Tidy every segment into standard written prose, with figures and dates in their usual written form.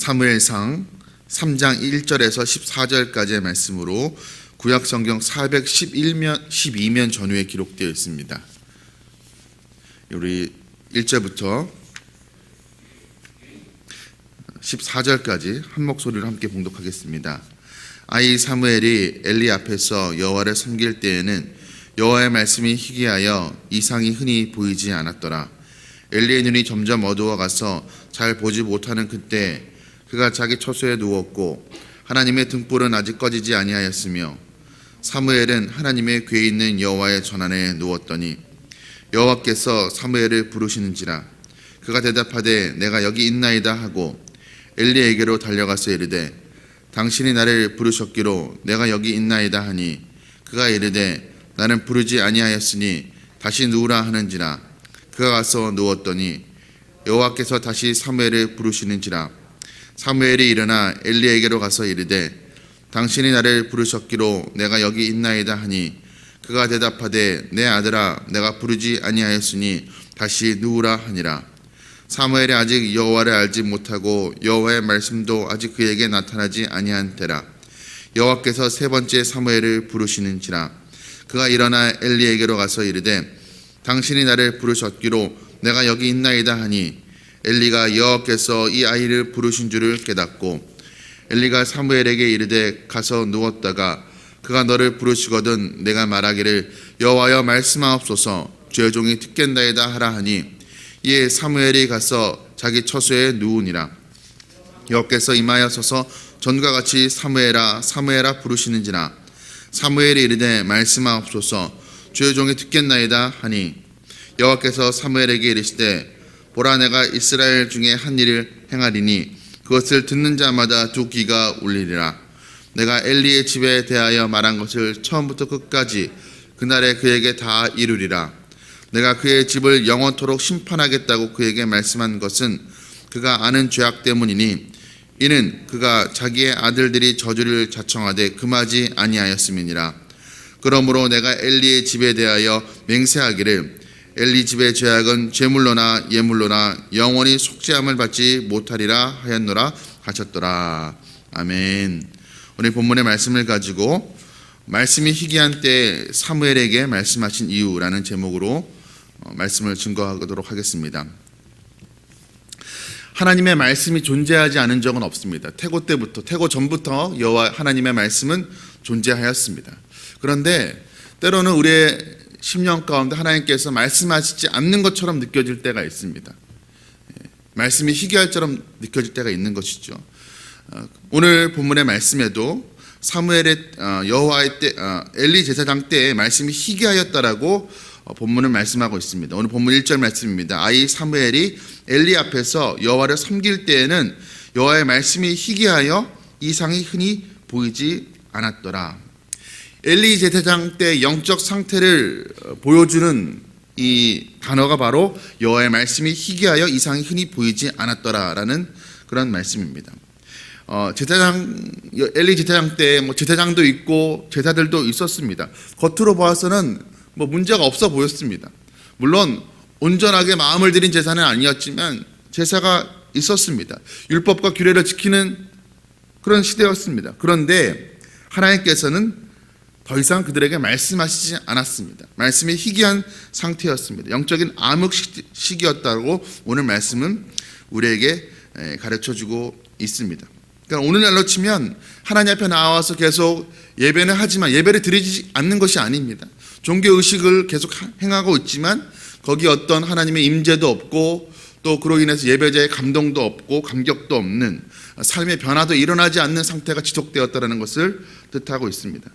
사무엘상 3장 1절에서 14절까지의 말씀으로 구약성경 412면 전후에 기록되어 있습니다. 우리 1절부터 14절까지 한 목소리로 함께 봉독하겠습니다. 아이 사무엘이 엘리 앞에서 여호와를 섬길 때에는 여호와의 말씀이 희귀하여 이상이 흔히 보이지 않았더라. 엘리의 눈이 점점 어두워가서 잘 보지 못하는 그때 그가 자기 처소에 누웠고 하나님의 등불은 아직 꺼지지 아니하였으며 사무엘은 하나님의 궤에 있는 여호와의 전안에 누웠더니 여호와께서 사무엘을 부르시는지라. 그가 대답하되 내가 여기 있나이다 하고 엘리에게로 달려가서 이르되 당신이 나를 부르셨기로 내가 여기 있나이다 하니 그가 이르되 나는 부르지 아니하였으니 다시 누우라 하는지라. 그가 가서 누웠더니 여호와께서 다시 사무엘을 부르시는지라. 사무엘이 일어나 엘리에게로 가서 이르되 당신이 나를 부르셨기로 내가 여기 있나이다 하니 그가 대답하되 내 아들아 내가 부르지 아니하였으니 다시 누우라 하니라. 사무엘이 아직 여호와를 알지 못하고 여호와의 말씀도 아직 그에게 나타나지 아니한 때라. 여호와께서 세 번째 사무엘을 부르시는지라. 그가 일어나 엘리에게로 가서 이르되 당신이 나를 부르셨기로 내가 여기 있나이다 하니 엘리가 여호와께서 이 아이를 부르신 줄을 깨닫고 엘리가 사무엘에게 이르되 가서 누웠다가 그가 너를 부르시거든 내가 말하기를 여호와여 말씀하옵소서 주의 종이 듣겠나이다 하라 하니 이에 사무엘이 가서 자기 처소에 누우니라. 여호와께서 임하여서서 전과 같이 사무엘아 사무엘아 부르시는지라. 사무엘이 이르되 말씀하옵소서 주의 종이 듣겠나이다 하니 여호와께서 사무엘에게 이르시되 보라 내가 이스라엘 중에 한 일을 행하리니 그것을 듣는 자마다 두 귀가 울리리라. 내가 엘리의 집에 대하여 말한 것을 처음부터 끝까지 그날에 그에게 다 이루리라. 내가 그의 집을 영원토록 심판하겠다고 그에게 말씀한 것은 그가 아는 죄악 때문이니 이는 그가 자기의 아들들이 저주를 자청하되 금하지 아니하였음이니라. 그러므로 내가 엘리의 집에 대하여 맹세하기를 엘리 집의 죄악은 제물로나 예물로나 영원히 속죄함을 받지 못하리라 하였노라 하셨더라. 아멘. 오늘 본문의 말씀을 가지고 말씀이 희귀한 때 사무엘에게 말씀하신 이유라는 제목으로 말씀을 증거하도록 하겠습니다. 하나님의 말씀이 존재하지 않은 적은 없습니다. 태고 때부터, 태고 전부터 여호와 하나님의 말씀은 존재하였습니다. 그런데 때로는 우리의 심령 가운데 하나님께서 말씀하시지 않는 것처럼 느껴질 때가 있습니다. 말씀이 희귀할처럼 느껴질 때가 있는 것이죠. 오늘 본문의 말씀에도 사무엘의 여호와의 때 엘리 제사장 때에 말씀이 희귀하였다라고 본문을 말씀하고 있습니다. 오늘 본문 1절 말씀입니다. 아이 사무엘이 엘리 앞에서 여호와를 섬길 때에는 여호와의 말씀이 희귀하여 이상이 흔히 보이지 않았더라. 엘리 제사장 때 영적 상태를 보여주는 이 단어가 바로 여호와의 말씀이 희귀하여 이상이 흔히 보이지 않았더라라는 그런 말씀입니다. 엘리 제사장 때 제사장도 있고 제사들도 있었습니다. 겉으로 보아서는 문제가 없어 보였습니다. 물론 온전하게 마음을 들인 제사는 아니었지만 제사가 있었습니다. 율법과 규례를 지키는 그런 시대였습니다. 그런데 하나님께서는 더 이상 그들에게 말씀하시지 않았습니다. 말씀이 희귀한 상태였습니다. 영적인 암흑 시기였다고 오늘 말씀은 우리에게 가르쳐주고 있습니다. 그러니까 오늘날로 치면 하나님 앞에 나와서 계속 예배는 하지만 예배를 드리지 않는 것이 아닙니다. 종교의식을 계속 행하고 있지만 거기 어떤 하나님의 임재도 없고 또 그로 인해서 예배자의 감동도 없고 감격도 없는 삶의 변화도 일어나지 않는 상태가 지속되었다는 것을 뜻하고 있습니다.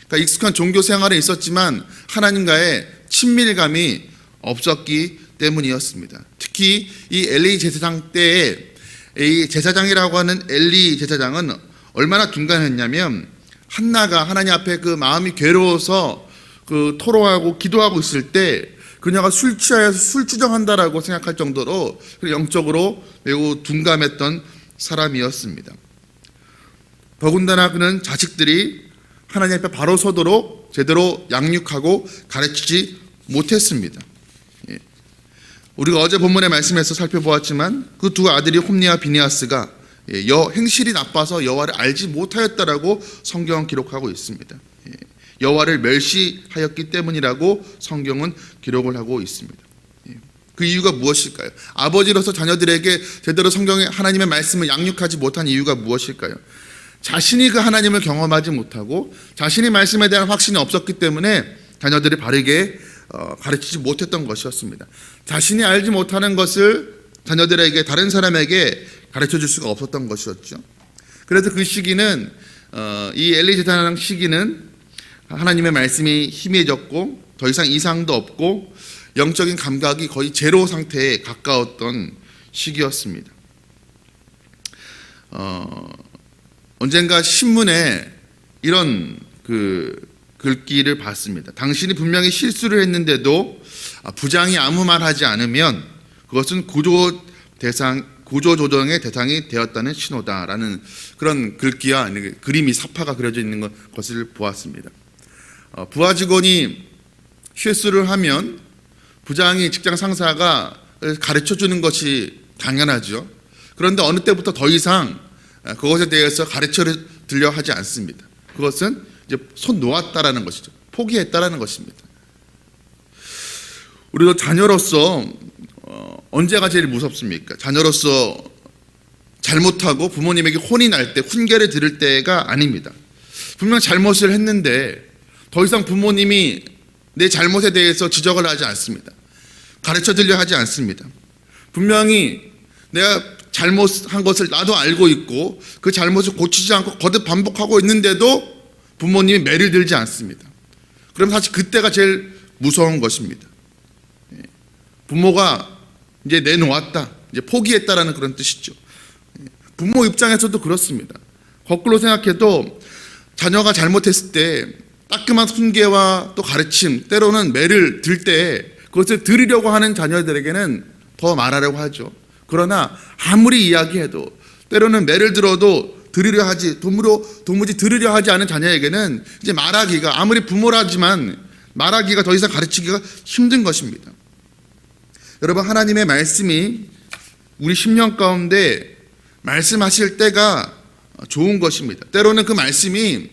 그러니까 익숙한 종교 생활에 있었지만 하나님과의 친밀감이 없었기 때문이었습니다. 특히 이 엘리 제사장 때에 이 제사장이라고 하는 엘리 제사장은 얼마나 둔감했냐면 한나가 하나님 앞에 그 마음이 괴로워서 그 토로하고 기도하고 있을 때 그녀가 술 취하여서 술주정한다라고 생각할 정도로 영적으로 매우 둔감했던 사람이었습니다. 더군다나 그는 자식들이 하나님 앞에 바로 서도록 제대로 양육하고 가르치지 못했습니다. 우리가 어제 본문의 말씀에서 살펴보았지만 그 두 아들이 홈니와 비니아스가 행실이 나빠서 여호와를 알지 못하였다라고 성경은 기록하고 있습니다. 여호와를 멸시하였기 때문이라고 성경은 기록을 하고 있습니다. 그 이유가 무엇일까요? 아버지로서 자녀들에게 제대로 성경의 하나님의 말씀을 양육하지 못한 이유가 무엇일까요? 자신이 그 하나님을 경험하지 못하고 자신이 말씀에 대한 확신이 없었기 때문에 자녀들이 바르게 가르치지 못했던 것이었습니다. 자신이 알지 못하는 것을 자녀들에게, 다른 사람에게 가르쳐 줄 수가 없었던 것이었죠. 그래서 그 시기는 이 엘리 제사장 시기는 하나님의 말씀이 희미해졌고 더 이상 이상도 없고 영적인 감각이 거의 제로 상태에 가까웠던 시기였습니다. 언젠가 신문에 이런 글귀를 봤습니다. 당신이 분명히 실수를 했는데도 부장이 아무 말 하지 않으면 그것은 구조조정의 대상이 되었다는 신호다라는 그런 글귀와 그림이 사파가 그려져 있는 것을 보았습니다. 부하 직원이 실수를 하면 부장이, 직장 상사가 가르쳐 주는 것이 당연하죠. 그런데 어느 때부터 더 이상 그것에 대해서 가르쳐 드려 하지 않습니다. 그것은 이제 손 놓았다라는 것이죠. 포기했다라는 것입니다. 우리도 자녀로서 언제가 제일 무섭습니까? 자녀로서 잘못하고 부모님에게 혼이 날 때, 훈계를 들을 때가 아닙니다. 분명 잘못을 했는데 더 이상 부모님이 내 잘못에 대해서 지적을 하지 않습니다. 가르쳐 드려 하지 않습니다. 분명히 내가 잘못한 것을 나도 알고 있고 그 잘못을 고치지 않고 거듭 반복하고 있는데도 부모님이 매를 들지 않습니다. 그럼 사실 그때가 제일 무서운 것입니다. 부모가 이제 내놓았다, 이제 포기했다라는 그런 뜻이죠. 부모 입장에서도 그렇습니다. 거꾸로 생각해도 자녀가 잘못했을 때 따끔한 훈계와 또 가르침, 때로는 매를 들 때 그것을 들으려고 하는 자녀들에게는 더 말하려고 하죠. 그러나 아무리 이야기해도 때로는 매를 들어도 들으려 하지, 도무지 들으려 하지 않은 자녀에게는 이제 말하기가, 아무리 부모라지만 말하기가 더 이상 가르치기가 힘든 것입니다. 여러분, 하나님의 말씀이 우리 심령 가운데 말씀하실 때가 좋은 것입니다. 때로는 그 말씀이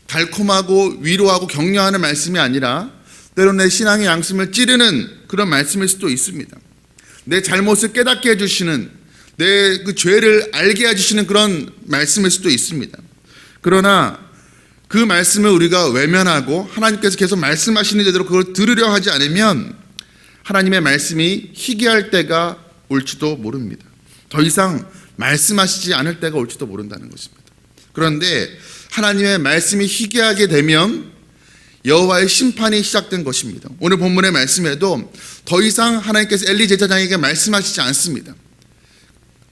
달콤하고 위로하고 격려하는 말씀이 아니라 때로는 내 신앙의 양심을 찌르는 그런 말씀일 수도 있습니다. 내 잘못을 깨닫게 해주시는, 내 그 죄를 알게 해주시는 그런 말씀일 수도 있습니다. 그러나 그 말씀을 우리가 외면하고 하나님께서 계속 말씀하시는 대로 그걸 들으려 하지 않으면 하나님의 말씀이 희귀할 때가 올지도 모릅니다. 더 이상 말씀하시지 않을 때가 올지도 모른다는 것입니다. 그런데 하나님의 말씀이 희귀하게 되면 여호와의 심판이 시작된 것입니다. 오늘 본문의 말씀에도 더 이상 하나님께서 엘리 제사장에게 말씀하시지 않습니다.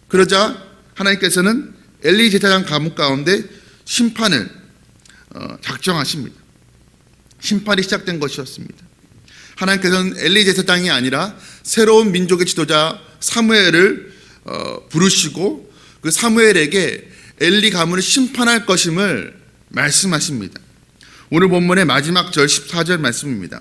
그러자 하나님께서는 엘리 제사장 가문 가운데 심판을 작정하십니다. 심판이 시작된 것이었습니다. 하나님께서는 엘리 제사장이 아니라 새로운 민족의 지도자 사무엘을 부르시고 그 사무엘에게 엘리 가문을 심판할 것임을 말씀하십니다. 오늘 본문의 마지막 절 14절 말씀입니다.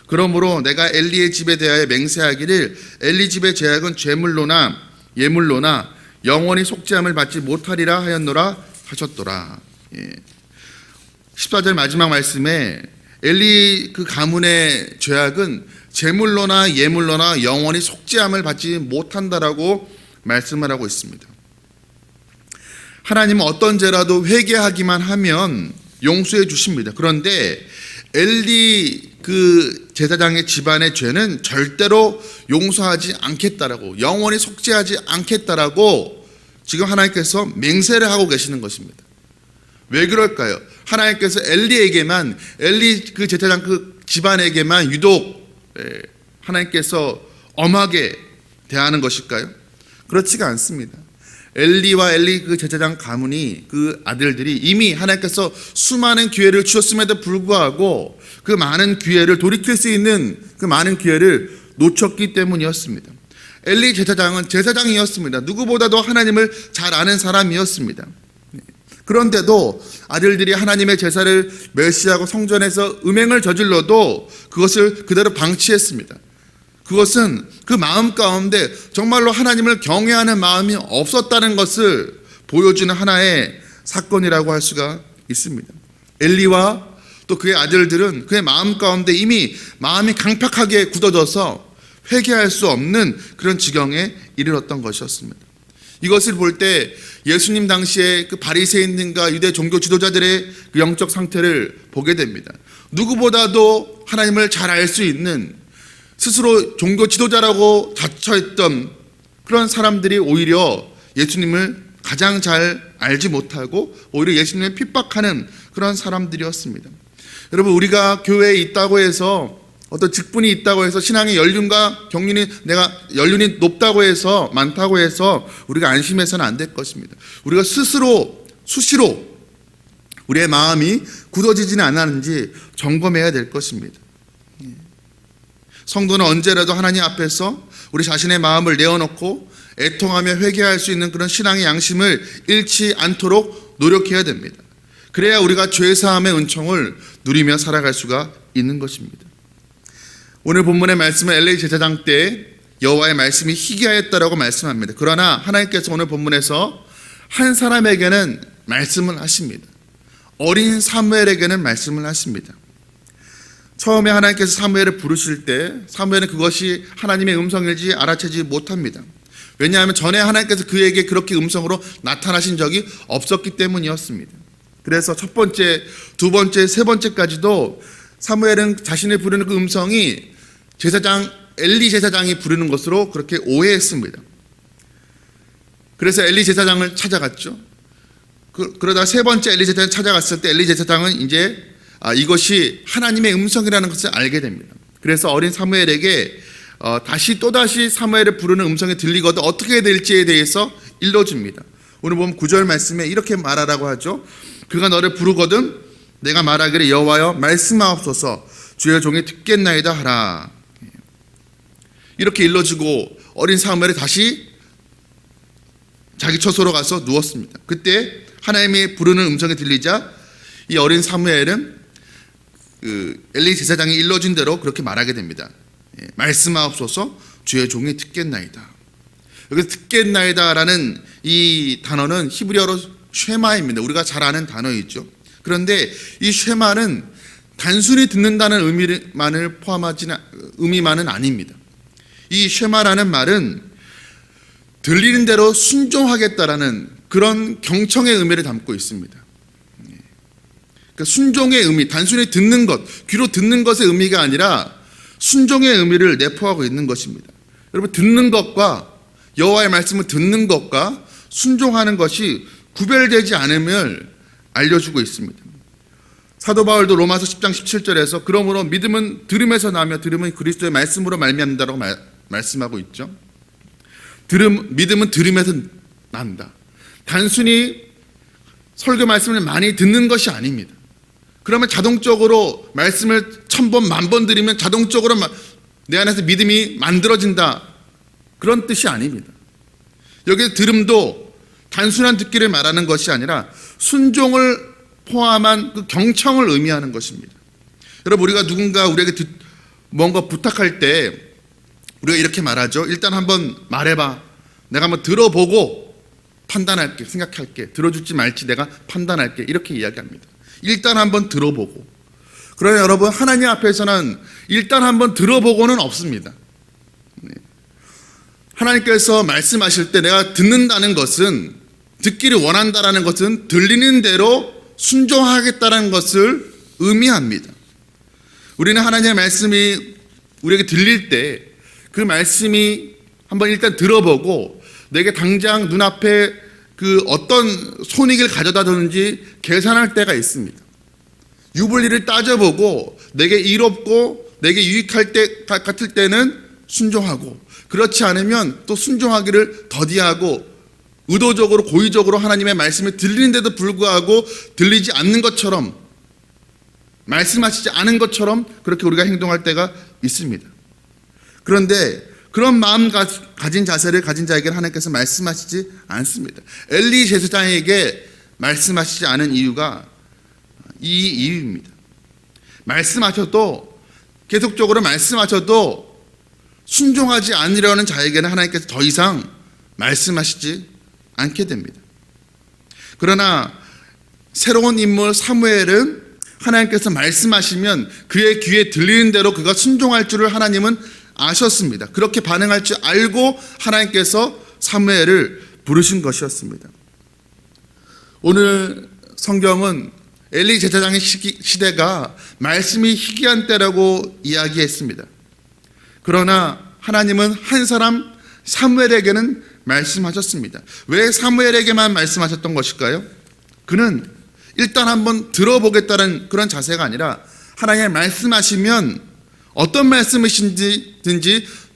그러므로 내가 엘리의 집에 대하여 맹세하기를 엘리 집의 죄악은 죄물로나 예물로나 영원히 속죄함을 받지 못하리라 하였노라 하셨더라. 14절 마지막 말씀에 엘리 그 가문의 죄악은 제물로나 예물로나 영원히 속죄함을 받지 못한다라고 말씀을 하고 있습니다. 하나님은 어떤 죄라도 회개하기만 하면 용서해 주십니다. 그런데 엘리 그 제사장의 집안의 죄는 절대로 용서하지 않겠다라고, 영원히 속죄하지 않겠다라고 지금 하나님께서 맹세를 하고 계시는 것입니다. 왜 그럴까요? 하나님께서 엘리에게만, 엘리 그 제사장 그 집안에게만 유독 하나님께서 엄하게 대하는 것일까요? 그렇지가 않습니다. 엘리와 엘리 그 제사장 가문이, 그 아들들이 이미 하나님께서 수많은 기회를 주셨음에도 불구하고 그 많은 기회를, 돌이킬 수 있는 그 많은 기회를 놓쳤기 때문이었습니다. 엘리 제사장은 제사장이었습니다. 누구보다도 하나님을 잘 아는 사람이었습니다. 그런데도 아들들이 하나님의 제사를 멸시하고 성전에서 음행을 저질러도 그것을 그대로 방치했습니다. 그것은 그 마음 가운데 정말로 하나님을 경외하는 마음이 없었다는 것을 보여주는 하나의 사건이라고 할 수가 있습니다. 엘리와 또 그의 아들들은 그의 마음 가운데 이미 마음이 강팍하게 굳어져서 회개할 수 없는 그런 지경에 이르렀던 것이었습니다. 이것을 볼 때 예수님 당시에 그 바리새인들과 유대 종교 지도자들의 그 영적 상태를 보게 됩니다. 누구보다도 하나님을 잘 알 수 있는, 스스로 종교 지도자라고 자처했던 그런 사람들이 오히려 예수님을 가장 잘 알지 못하고 오히려 예수님을 핍박하는 그런 사람들이었습니다. 여러분, 우리가 교회에 있다고 해서, 어떤 직분이 있다고 해서, 신앙의 연륜과 경륜이, 내가 연륜이 높다고 해서, 많다고 해서 우리가 안심해서는 안 될 것입니다. 우리가 스스로 수시로 우리의 마음이 굳어지지는 않았는지 점검해야 될 것입니다. 성도는 언제라도 하나님 앞에서 우리 자신의 마음을 내어놓고 애통하며 회개할 수 있는 그런 신앙의 양심을 잃지 않도록 노력해야 됩니다. 그래야 우리가 죄사함의 은총을 누리며 살아갈 수가 있는 것입니다. 오늘 본문의 말씀은 엘리 제사장 때 여호와의 말씀이 희귀하였다라고 말씀합니다. 그러나 하나님께서 오늘 본문에서 한 사람에게는 말씀을 하십니다. 어린 사무엘에게는 말씀을 하십니다. 처음에 하나님께서 사무엘을 부르실 때 사무엘은 그것이 하나님의 음성일지 알아채지 못합니다. 왜냐하면 전에 하나님께서 그에게 그렇게 음성으로 나타나신 적이 없었기 때문이었습니다. 그래서 첫 번째, 두 번째, 세 번째까지도 사무엘은 자신을 부르는 그 음성이 제사장 엘리 제사장이 부르는 것으로 그렇게 오해했습니다. 그래서 엘리 제사장을 찾아갔죠. 그러다 세 번째 엘리 제사장을 찾아갔을 때 엘리 제사장은 이제 이것이 하나님의 음성이라는 것을 알게 됩니다. 그래서 어린 사무엘에게 또다시 사무엘을 부르는 음성이 들리거든 어떻게 해야 될지에 대해서 일러줍니다. 오늘 보면 9절 말씀에 이렇게 말하라고 하죠. 그가 너를 부르거든 내가 말하기를 여호와여 말씀하옵소서 주의 종이 듣겠나이다 하라. 이렇게 일러주고 어린 사무엘이 다시 자기 처소로 가서 누웠습니다. 그때 하나님이 부르는 음성이 들리자 이 어린 사무엘은 엘리 제사장이 일러준 대로 그렇게 말하게 됩니다. 말씀하옵소서 주의 종이 듣겠나이다. 여기서 듣겠나이다라는 이 단어는 히브리어로 쉐마입니다. 우리가 잘 아는 단어이죠. 그런데 이 쉐마는 단순히 듣는다는 의미만은 아닙니다. 이 쉐마라는 말은 들리는 대로 순종하겠다라는 그런 경청의 의미를 담고 있습니다. 그러니까 순종의 의미, 단순히 듣는 것, 귀로 듣는 것의 의미가 아니라 순종의 의미를 내포하고 있는 것입니다. 여러분, 듣는 것과 여호와의 말씀을 듣는 것과 순종하는 것이 구별되지 않음을 알려주고 있습니다. 사도 바울도 로마서 10장 17절에서 그러므로 믿음은 들음에서 나며 들음은 그리스도의 말씀으로 말미암는다라고 말씀하고 있죠. 믿음은 들음에서 난다. 단순히 설교 말씀을 많이 듣는 것이 아닙니다. 그러면 자동적으로 말씀을 1000번, 10,000번 들으면 자동적으로 내 안에서 믿음이 만들어진다. 그런 뜻이 아닙니다. 여기서 들음도 단순한 듣기를 말하는 것이 아니라 순종을 포함한 그 경청을 의미하는 것입니다. 여러분, 우리가 누군가 우리에게 뭔가 부탁할 때 우리가 이렇게 말하죠. 일단 한번 말해봐. 내가 한번 들어보고 판단할게, 생각할게. 들어줄지 말지 내가 판단할게. 이렇게 이야기합니다. 일단 한번 들어보고. 그러나 여러분, 하나님 앞에서는 일단 한번 들어보고는 없습니다. 하나님께서 말씀하실 때 내가 듣는다는 것은, 듣기를 원한다라는 것은 들리는 대로 순종하겠다는 것을 의미합니다. 우리는 하나님의 말씀이 우리에게 들릴 때 그 말씀이 한번 일단 들어보고 내게 당장 눈앞에 그 어떤 손익을 가져다 주는지 계산할 때가 있습니다. 유불리를 따져보고 내게 이롭고 내게 유익할 때 같을 때는 순종하고, 그렇지 않으면 또 순종하기를 더디하고 의도적으로 고의적으로 하나님의 말씀이 들리는데도 불구하고 들리지 않는 것처럼, 말씀하시지 않은 것처럼 그렇게 우리가 행동할 때가 있습니다. 그런데 그런 마음 가진 자세를 가진 자에게는 하나님께서 말씀하시지 않습니다. 엘리 제사장에게 말씀하시지 않은 이유가 이 이유입니다. 말씀하셔도, 계속적으로 말씀하셔도 순종하지 않으려는 자에게는 하나님께서 더 이상 말씀하시지 않게 됩니다. 그러나 새로운 인물 사무엘은 하나님께서 말씀하시면 그의 귀에 들리는 대로 그가 순종할 줄을 하나님은 아셨습니다. 그렇게 반응할 줄 알고 하나님께서 사무엘을 부르신 것이었습니다. 오늘 성경은 엘리 제사장의 시대가 말씀이 희귀한 때라고 이야기했습니다. 그러나 하나님은 한 사람 사무엘에게는 말씀하셨습니다. 왜 사무엘에게만 말씀하셨던 것일까요? 그는 일단 한번 들어보겠다는 그런 자세가 아니라 하나님의 말씀하시면 어떤 말씀이신지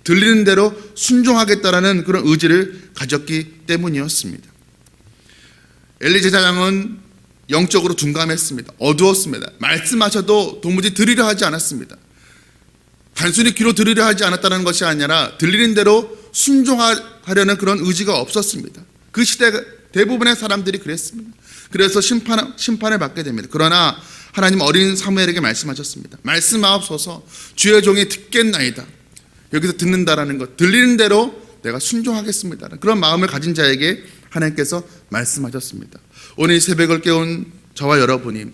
들리는 대로 순종하겠다라는 그런 의지를 가졌기 때문이었습니다. 엘리 제사장은 영적으로 둔감했습니다. 어두웠습니다. 말씀하셔도 도무지 들으려 하지 않았습니다. 단순히 귀로 들으려 하지 않았다는 것이 아니라 들리는 대로 순종하려는 그런 의지가 없었습니다. 그 시대 대부분의 사람들이 그랬습니다. 그래서 심판을 받게 됩니다. 그러나 하나님 어린 사무엘에게 말씀하셨습니다. 말씀하옵소서, 주의 종이 듣겠나이다. 여기서 듣는다라는 것, 들리는 대로 내가 순종하겠습니다. 그런 마음을 가진 자에게 하나님께서 말씀하셨습니다. 오늘 이 새벽을 깨운 저와 여러분이,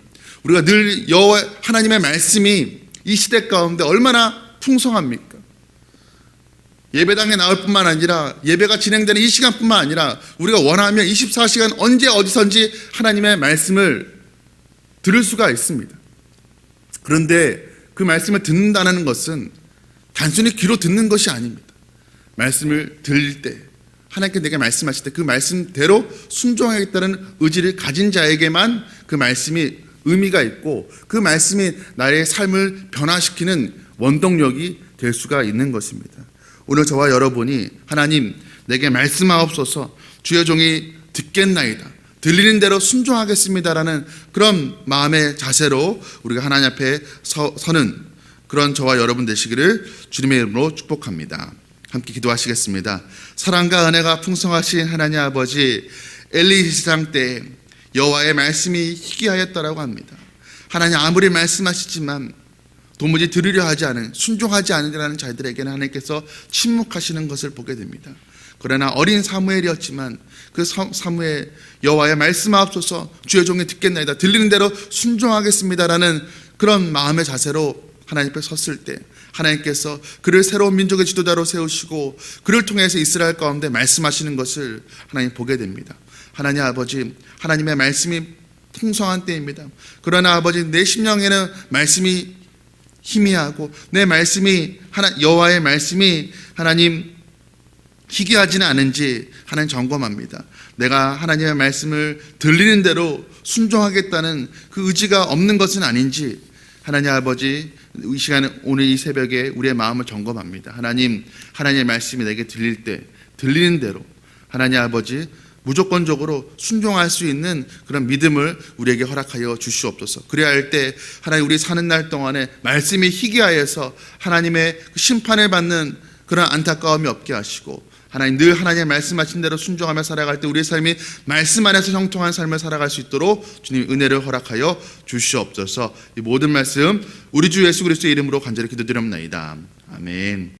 우리가 늘 여호와 하나님의 말씀이 이 시대 가운데 얼마나 풍성합니까? 예배당에 나올 뿐만 아니라 예배가 진행되는 이 시간뿐만 아니라 우리가 원하면 24시간 언제 어디선지 하나님의 말씀을 들을 수가 있습니다. 그런데 그 말씀을 듣는다는 것은 단순히 귀로 듣는 것이 아닙니다. 말씀을 들릴 때, 하나님께 내게 말씀하실 때 그 말씀대로 순종하겠다는 의지를 가진 자에게만 그 말씀이 의미가 있고 그 말씀이 나의 삶을 변화시키는 원동력이 될 수가 있는 것입니다. 오늘 저와 여러분이 하나님 내게 말씀하옵소서, 주의 종이 듣겠나이다, 들리는 대로 순종하겠습니다라는 그런 마음의 자세로 우리가 하나님 앞에 서는 그런 저와 여러분 되시기를 주님의 이름으로 축복합니다. 함께 기도하시겠습니다. 사랑과 은혜가 풍성하신 하나님 아버지, 엘리 제사장 때 여호와의 말씀이 희귀하였다라고 합니다. 하나님 아무리 말씀하시지만 도무지 들으려 하지 않은, 순종하지 않으려는 자들에게는 하나님께서 침묵하시는 것을 보게 됩니다. 그러나 어린 사무엘이었지만 그 사무엘, 여호와의 말씀하옵소서, 주의 종이 듣겠나이다, 들리는 대로 순종하겠습니다라는 그런 마음의 자세로 하나님 앞에 섰을 때 하나님께서 그를 새로운 민족의 지도자로 세우시고 그를 통해서 이스라엘 가운데 말씀하시는 것을 하나님 보게 됩니다. 하나님 아버지, 하나님의 말씀이 풍성한 때입니다. 그러나 아버지, 내 심령에는 말씀이 희미하고 내 말씀이 여호와의 말씀이 하나님 희귀하지는 않은지 하나님 점검합니다. 내가 하나님의 말씀을 들리는 대로 순종하겠다는 그 의지가 없는 것은 아닌지 하나님 아버지, 이 시간에 오늘 이 새벽에 우리의 마음을 점검합니다. 하나님, 하나님의 말씀이 내게 들릴 때 들리는 대로 하나님 아버지 무조건적으로 순종할 수 있는 그런 믿음을 우리에게 허락하여 주시옵소서. 그래야 할 때 하나님, 우리 사는 날 동안에 말씀이 희귀하여서 하나님의 심판을 받는 그런 안타까움이 없게 하시고 하나님, 늘 하나님의 말씀하신 대로 순종하며 살아갈 때 우리의 삶이 말씀 안에서 형통한 삶을 살아갈 수 있도록 주님 은혜를 허락하여 주시옵소서. 이 모든 말씀 우리 주 예수 그리스도의 이름으로 간절히 기도드립니다. 아멘.